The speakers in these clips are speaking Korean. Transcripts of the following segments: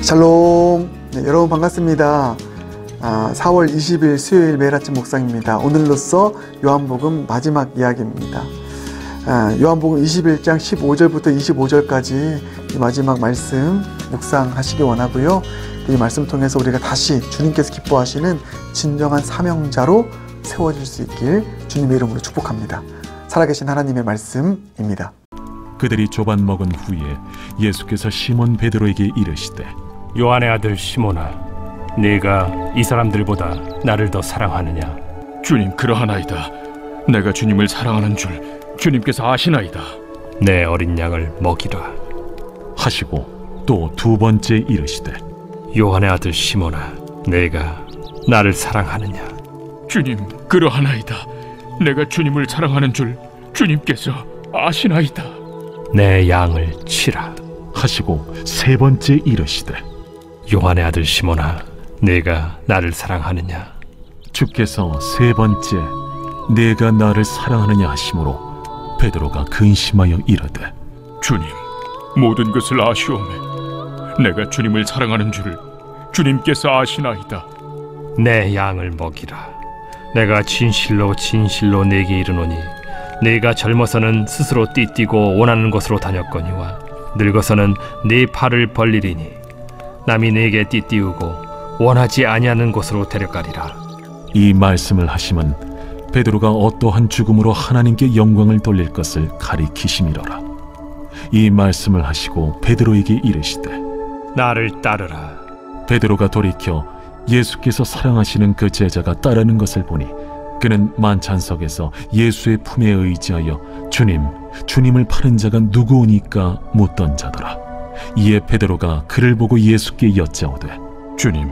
샬롬. 네, 여러분 반갑습니다. 4월 20일 수요일 매일 아침 묵상입니다. 오늘로써 요한복음 마지막 이야기입니다. 요한복음 21장 15절부터 25절까지 이 마지막 말씀 묵상하시기 원하고요. 이 말씀 통해서 우리가 다시 주님께서 기뻐하시는 진정한 사명자로 세워질 수 있길 주님의 이름으로 축복합니다. 살아계신 하나님의 말씀입니다. 그들이 조반 먹은 후에 예수께서 시몬 베드로에게 이르시되, 요한의 아들 시몬아, 네가 이 사람들보다 나를 더 사랑하느냐? 주님, 그러하나이다. 내가 주님을 사랑하는 줄 주님께서 아시나이다. 내 어린 양을 먹이라 하시고 또 두 번째 이르시되, 요한의 아들 시몬아, 네가 나를 사랑하느냐? 주님, 그러하나이다. 내가 주님을 사랑하는 줄 주님께서 아시나이다. 내 양을 치라 하시고 세 번째 이르시되, 요한의 아들 시몬아, 네가 나를 사랑하느냐? 주께서 세 번째 내가 나를 사랑하느냐 하심으로 베드로가 근심하여 이르되, 주님, 모든 것을 아시오매. 내가 주님을 사랑하는 줄을 주님께서 아시나이다. 내 양을 먹이라. 내가 진실로 진실로 네게 이르노니, 네가 젊어서는 스스로 띠뛰고 원하는 곳으로 다녔거니와 늙어서는 네 팔을 벌리리니 남이 네게 띠띠우고 원하지 아니하는 곳으로 데려가리라. 이 말씀을 하심은 베드로가 어떠한 죽음으로 하나님께 영광을 돌릴 것을 가리키심이로라. 이 말씀을 하시고 베드로에게 이르시되, 나를 따르라. 베드로가 돌이켜 예수께서 사랑하시는 그 제자가 따르는 것을 보니 그는 만찬석에서 예수의 품에 의지하여 주님을 파는 자가 누구오니까 묻던 자더라. 이에 베드로가 그를 보고 예수께 여짜오되, 주님,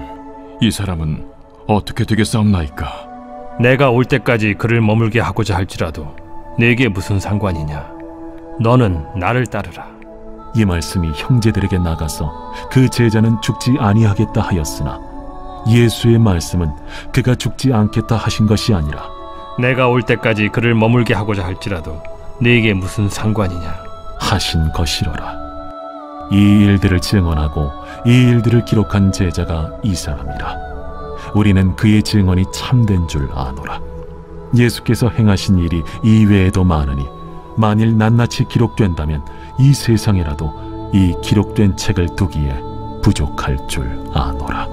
이 사람은 어떻게 되겠사옵나이까? 내가 올 때까지 그를 머물게 하고자 할지라도 네게 무슨 상관이냐? 너는 나를 따르라. 이 말씀이 형제들에게 나가서 그 제자는 죽지 아니하겠다 하였으나 예수의 말씀은 그가 죽지 않겠다 하신 것이 아니라, 내가 올 때까지 그를 머물게 하고자 할지라도 네게 무슨 상관이냐 하신 것이로라. 이 일들을 증언하고 이 일들을 기록한 제자가 이 사람이라. 우리는 그의 증언이 참된 줄 아노라. 예수께서 행하신 일이 이외에도 많으니 만일 낱낱이 기록된다면 이 세상에라도 이 기록된 책을 두기에 부족할 줄 아노라.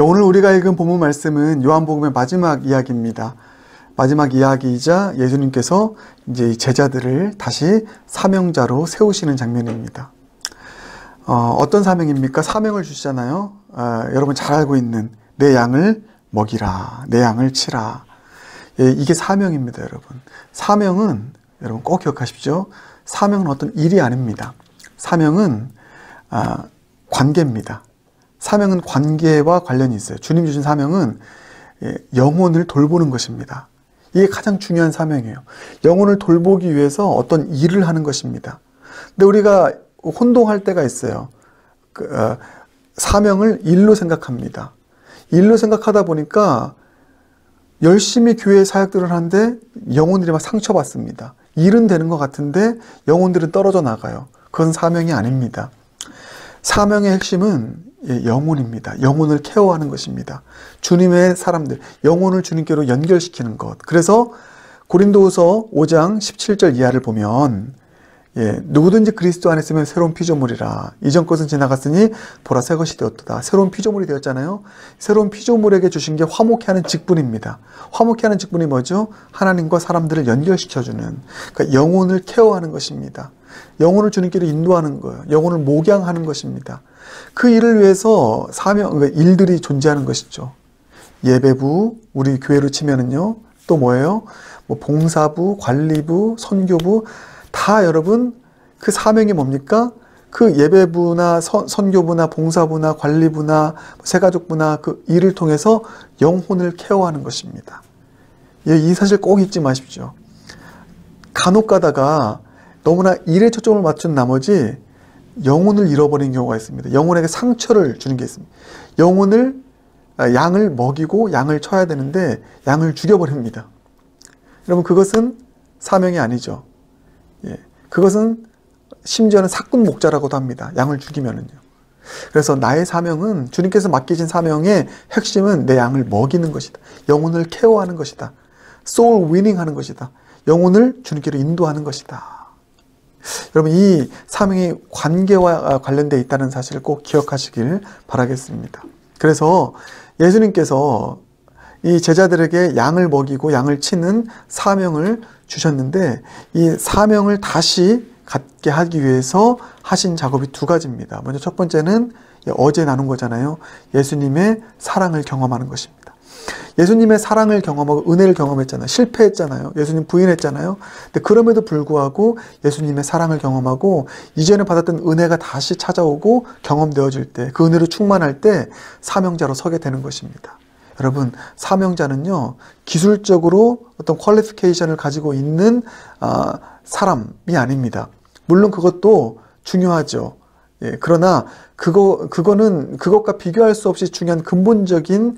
오늘 우리가 읽은 본문 말씀은 요한복음의 마지막 이야기입니다. 마지막 이야기이자 예수님께서 이제 제자들을 다시 사명자로 세우시는 장면입니다. 어떤 사명입니까? 사명을 주시잖아요. 여러분 잘 알고 있는 내 양을 먹이라, 내 양을 치라. 이게 사명입니다, 여러분. 사명은 여러분 꼭 기억하십시오. 사명은 어떤 일이 아닙니다. 사명은 관계입니다. 사명은 관계와 관련이 있어요. 주님 주신 사명은 영혼을 돌보는 것입니다. 이게 가장 중요한 사명이에요. 영혼을 돌보기 위해서 어떤 일을 하는 것입니다. 근데 우리가 혼동할 때가 있어요. 사명을 일로 생각합니다. 일로 생각하다 보니까 열심히 교회 사역들을 하는데 영혼들이 막 상처받습니다. 일은 되는 것 같은데 영혼들은 떨어져 나가요. 그건 사명이 아닙니다. 사명의 핵심은 영혼입니다. 영혼을 케어하는 것입니다. 주님의 사람들, 영혼을 주님께로 연결시키는 것. 그래서 고린도후서 5장 17절 이하를 보면 누구든지 그리스도 안에 있으면 새로운 피조물이라. 이전 것은 지나갔으니 보라 새 것이 되었도다. 새로운 피조물이 되었잖아요. 새로운 피조물에게 주신 게 화목케 하는 직분입니다. 화목케 하는 직분이 뭐죠? 하나님과 사람들을 연결시켜주는, 그러니까 영혼을 케어하는 것입니다. 영혼을 주님께로 인도하는 거예요. 영혼을 목양하는 것입니다. 그 일을 위해서 일들이 존재하는 것이죠. 예배부, 우리 교회로 치면은요, 또 뭐예요? 봉사부, 관리부, 선교부, 다 여러분 그 사명이 뭡니까? 그 예배부나 선교부나 봉사부나 관리부나 새가족부나 그 일을 통해서 영혼을 케어하는 것입니다. 이 사실 꼭 잊지 마십시오. 간혹 가다가 너무나 일에 초점을 맞춘 나머지 영혼을 잃어버린 경우가 있습니다. 영혼에게 상처를 주는 게 있습니다. 양을 먹이고 양을 쳐야 되는데 양을 죽여버립니다. 여러분, 그것은 사명이 아니죠. 그것은 심지어는 사꾼 목자라고도 합니다. 양을 죽이면은요. 그래서 나의 사명은, 주님께서 맡기신 사명의 핵심은 내 양을 먹이는 것이다. 영혼을 케어하는 것이다. soul winning 하는 것이다. 영혼을 주님께로 인도하는 것이다. 여러분, 이 사명이 관계와 관련되어 있다는 사실을 꼭 기억하시길 바라겠습니다. 그래서 예수님께서 이 제자들에게 양을 먹이고 양을 치는 사명을 주셨는데, 이 사명을 다시 갖게 하기 위해서 하신 작업이 두 가지입니다. 먼저 첫 번째는 어제 나눈 거잖아요. 예수님의 사랑을 경험하는 것입니다. 예수님의 사랑을 경험하고 은혜를 경험했잖아요. 실패했잖아요. 예수님 부인했잖아요. 근데 그럼에도 불구하고 예수님의 사랑을 경험하고 이전에 받았던 은혜가 다시 찾아오고 경험되어질 때, 그 은혜로 충만할 때 사명자로 서게 되는 것입니다. 여러분, 사명자는요, 기술적으로 어떤 퀄리피케이션을 가지고 있는 사람이 아닙니다. 물론 그것도 중요하죠. 예, 그러나 그거는 그것과 비교할 수 없이 중요한 근본적인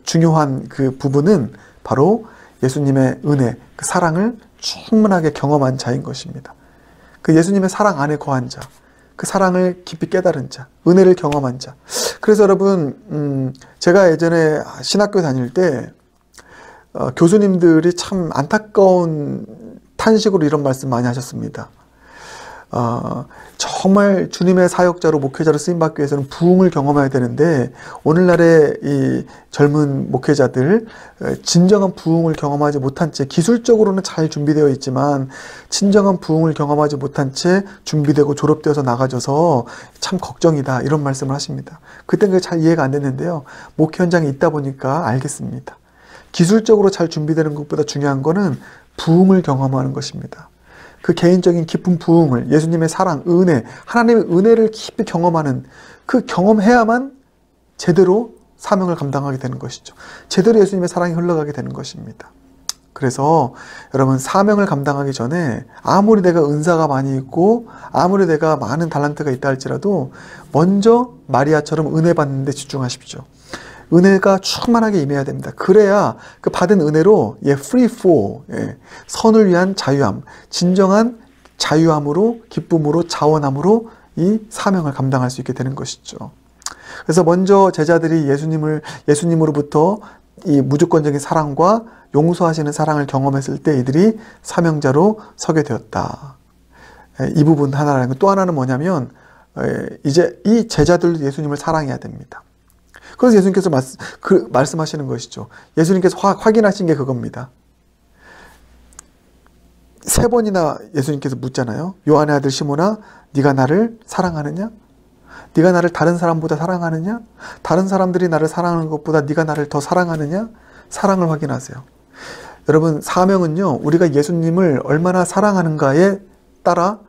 중요한 그 부분은 바로 예수님의 은혜, 그 사랑을 충분하게 경험한 자인 것입니다. 그 예수님의 사랑 안에 거한 자, 그 사랑을 깊이 깨달은 자, 은혜를 경험한 자. 그래서 여러분, 제가 예전에 신학교 다닐 때 교수님들이 참 안타까운 탄식으로 이런 말씀 많이 하셨습니다. 정말 주님의 사역자로 목회자로 쓰임받기 위해서는 부흥을 경험해야 되는데, 오늘날의 이 젊은 목회자들 진정한 부흥을 경험하지 못한 채, 기술적으로는 잘 준비되어 있지만 진정한 부흥을 경험하지 못한 채 준비되고 졸업되어서 나가져서 참 걱정이다, 이런 말씀을 하십니다. 그때는 그게 잘 이해가 안 됐는데요, 목회 현장에 있다 보니까 알겠습니다. 기술적으로 잘 준비되는 것보다 중요한 거는 부흥을 경험하는 것입니다. 그 개인적인 깊은 부흥을, 예수님의 사랑, 은혜, 하나님의 은혜를 깊이 경험하는, 그 경험해야만 제대로 사명을 감당하게 되는 것이죠. 제대로 예수님의 사랑이 흘러가게 되는 것입니다. 그래서 여러분, 사명을 감당하기 전에 아무리 내가 은사가 많이 있고 아무리 내가 많은 달란트가 있다 할지라도 먼저 마리아처럼 은혜 받는 데 집중하십시오. 은혜가 충만하게 임해야 됩니다. 그래야 그 받은 은혜로 free fall, 선을 위한 자유함, 진정한 자유함으로, 기쁨으로, 자원함으로 이 사명을 감당할 수 있게 되는 것이죠. 그래서 먼저 제자들이 예수님으로부터 이 무조건적인 사랑과 용서하시는 사랑을 경험했을 때 이들이 사명자로 서게 되었다. 이 부분 하나라는 거. 또 하나는 뭐냐면, 이제 이 제자들도 예수님을 사랑해야 됩니다. 그래서 예수님께서 말씀하시는 것이죠. 예수님께서 확인하신 게 그겁니다. 3번이나 예수님께서 묻잖아요. 요한의 아들 시몬아, 네가 나를 사랑하느냐? 네가 나를 다른 사람보다 사랑하느냐? 다른 사람들이 나를 사랑하는 것보다 네가 나를 더 사랑하느냐? 사랑을 확인하세요. 여러분, 사명은요, 우리가 예수님을 얼마나 사랑하는가에 따라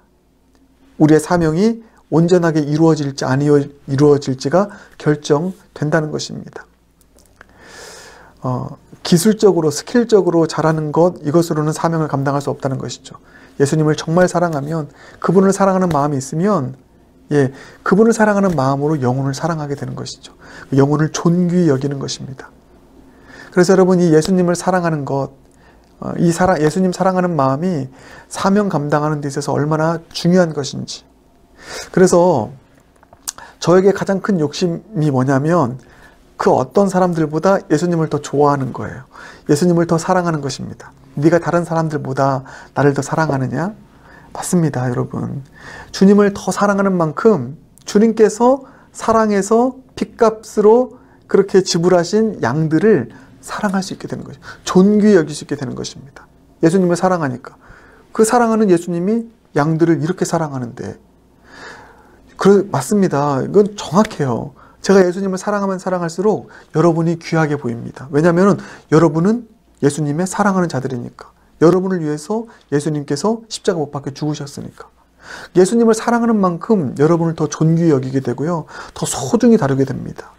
우리의 사명이 온전하게 이루어질지 안 이루어질지가 결정된다는 것입니다. 기술적으로, 스킬적으로 잘하는 것, 이것으로는 사명을 감당할 수 없다는 것이죠. 예수님을 정말 사랑하면, 그분을 사랑하는 마음이 있으면, 그분을 사랑하는 마음으로 영혼을 사랑하게 되는 것이죠. 영혼을 존귀히 여기는 것입니다. 그래서 여러분, 이 예수님을 사랑하는 것, 예수님 사랑하는 마음이 사명 감당하는 데 있어서 얼마나 중요한 것인지. 그래서 저에게 가장 큰 욕심이 뭐냐면, 그 어떤 사람들보다 예수님을 더 좋아하는 거예요. 예수님을 더 사랑하는 것입니다. 네가 다른 사람들보다 나를 더 사랑하느냐? 맞습니다, 여러분. 주님을 더 사랑하는 만큼 주님께서 사랑해서 핏값으로 그렇게 지불하신 양들을 사랑할 수 있게 되는 것이죠. 존귀히 여길 수 있게 되는 것입니다. 예수님을 사랑하니까. 그 사랑하는 예수님이 양들을 이렇게 사랑하는데, 맞습니다. 이건 정확해요. 제가 예수님을 사랑하면 사랑할수록 여러분이 귀하게 보입니다. 왜냐하면 여러분은 예수님의 사랑하는 자들이니까. 여러분을 위해서 예수님께서 십자가 못 박혀 죽으셨으니까. 예수님을 사랑하는 만큼 여러분을 더 존귀히 여기게 되고요, 더 소중히 다루게 됩니다.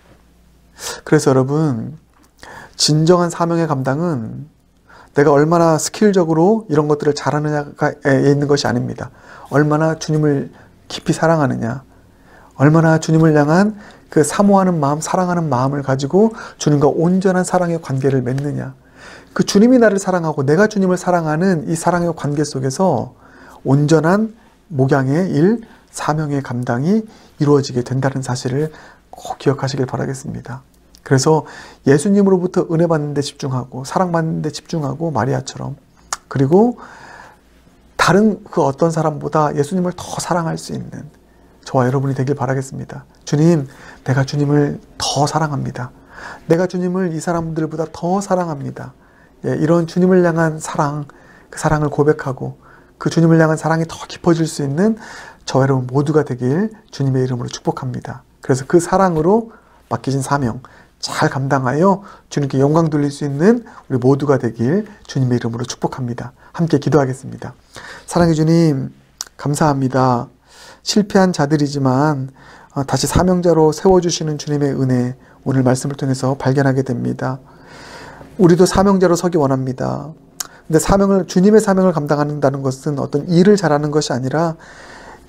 그래서 여러분, 진정한 사명의 감당은 내가 얼마나 스킬적으로 이런 것들을 잘하느냐에 있는 것이 아닙니다. 얼마나 주님을 깊이 사랑하느냐, 얼마나 주님을 향한 그 사모하는 마음, 사랑하는 마음을 가지고 주님과 온전한 사랑의 관계를 맺느냐. 그 주님이 나를 사랑하고 내가 주님을 사랑하는 이 사랑의 관계 속에서 온전한 목양의 일, 사명의 감당이 이루어지게 된다는 사실을 꼭 기억하시길 바라겠습니다. 그래서 예수님으로부터 은혜 받는 데 집중하고 사랑받는 데 집중하고 마리아처럼, 그리고 다른 그 어떤 사람보다 예수님을 더 사랑할 수 있는 저와 여러분이 되길 바라겠습니다. 주님, 내가 주님을 더 사랑합니다. 내가 주님을 이 사람들보다 더 사랑합니다. 이런 주님을 향한 사랑, 그 사랑을 고백하고 그 주님을 향한 사랑이 더 깊어질 수 있는 저와 여러분 모두가 되길 주님의 이름으로 축복합니다. 그래서 그 사랑으로 맡기신 사명 잘 감당하여 주님께 영광 돌릴 수 있는 우리 모두가 되길 주님의 이름으로 축복합니다. 함께 기도하겠습니다. 사랑의 주님, 감사합니다. 실패한 자들이지만 다시 사명자로 세워주시는 주님의 은혜, 오늘 말씀을 통해서 발견하게 됩니다. 우리도 사명자로 서기 원합니다. 근데 주님의 사명을 감당한다는 것은 어떤 일을 잘하는 것이 아니라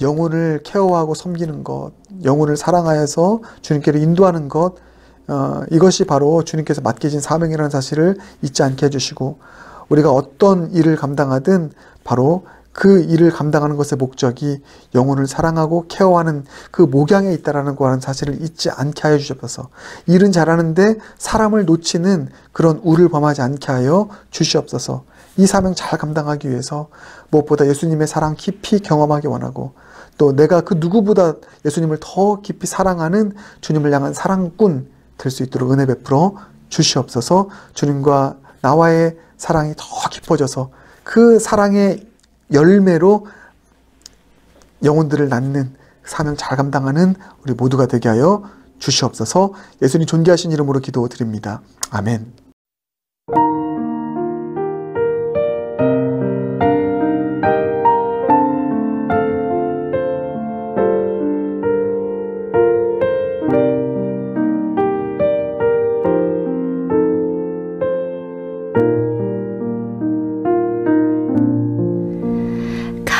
영혼을 케어하고 섬기는 것, 영혼을 사랑하여서 주님께로 인도하는 것, 이것이 바로 주님께서 맡기신 사명이라는 사실을 잊지 않게 해주시고, 우리가 어떤 일을 감당하든 바로 그 일을 감당하는 것의 목적이 영혼을 사랑하고 케어하는 그 목양에 있다라는 거라는 사실을 잊지 않게 하여 주셔서, 일은 잘하는데 사람을 놓치는 그런 우를 범하지 않게 하여 주시옵소서. 이 사명 잘 감당하기 위해서 무엇보다 예수님의 사랑 깊이 경험하기 원하고, 또 내가 그 누구보다 예수님을 더 깊이 사랑하는 주님을 향한 사랑꾼 될 수 있도록 은혜 베풀어 주시옵소서. 주님과 나와의 사랑이 더 깊어져서 그 사랑의 열매로 영혼들을 낳는 사명 잘 감당하는 우리 모두가 되게 하여 주시옵소서. 예수님 존귀하신 이름으로 기도드립니다. 아멘.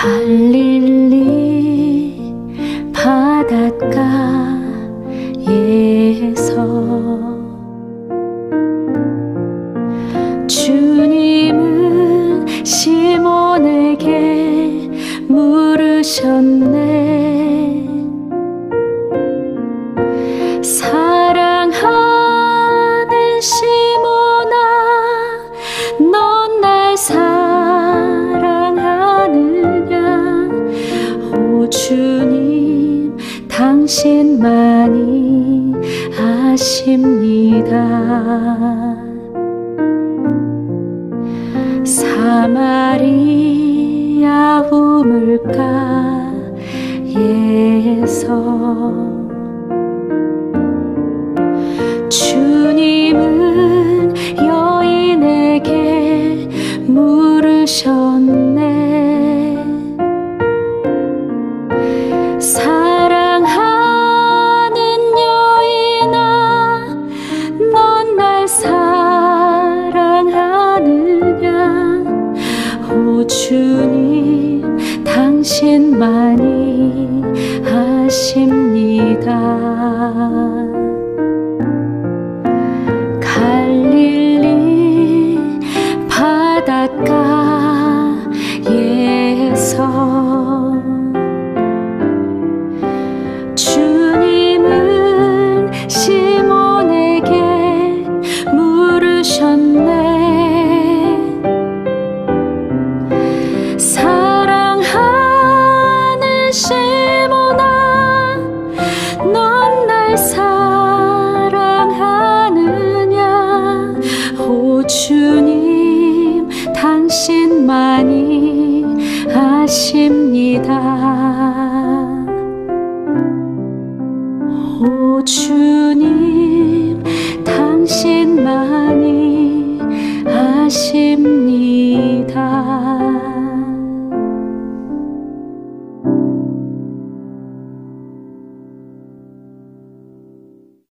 갈릴리 바닷가에서 주님은 시몬에게 물으셨네. 사랑하는 시몬아, 넌 날 주님, 당신만이 아십니다. 사마리아 우물가에서 주님은 여인에게 물으셨네. 사랑하는 여인아, 넌 날 사랑하느냐. 오 주님, 당신만이 아십니다. 갈릴리 바닷가에서 주님은 시몬에게 물으셨네. 사랑하는 시몬아, 넌 날 사랑하느냐. 오 주님, 당신만이 아십니다.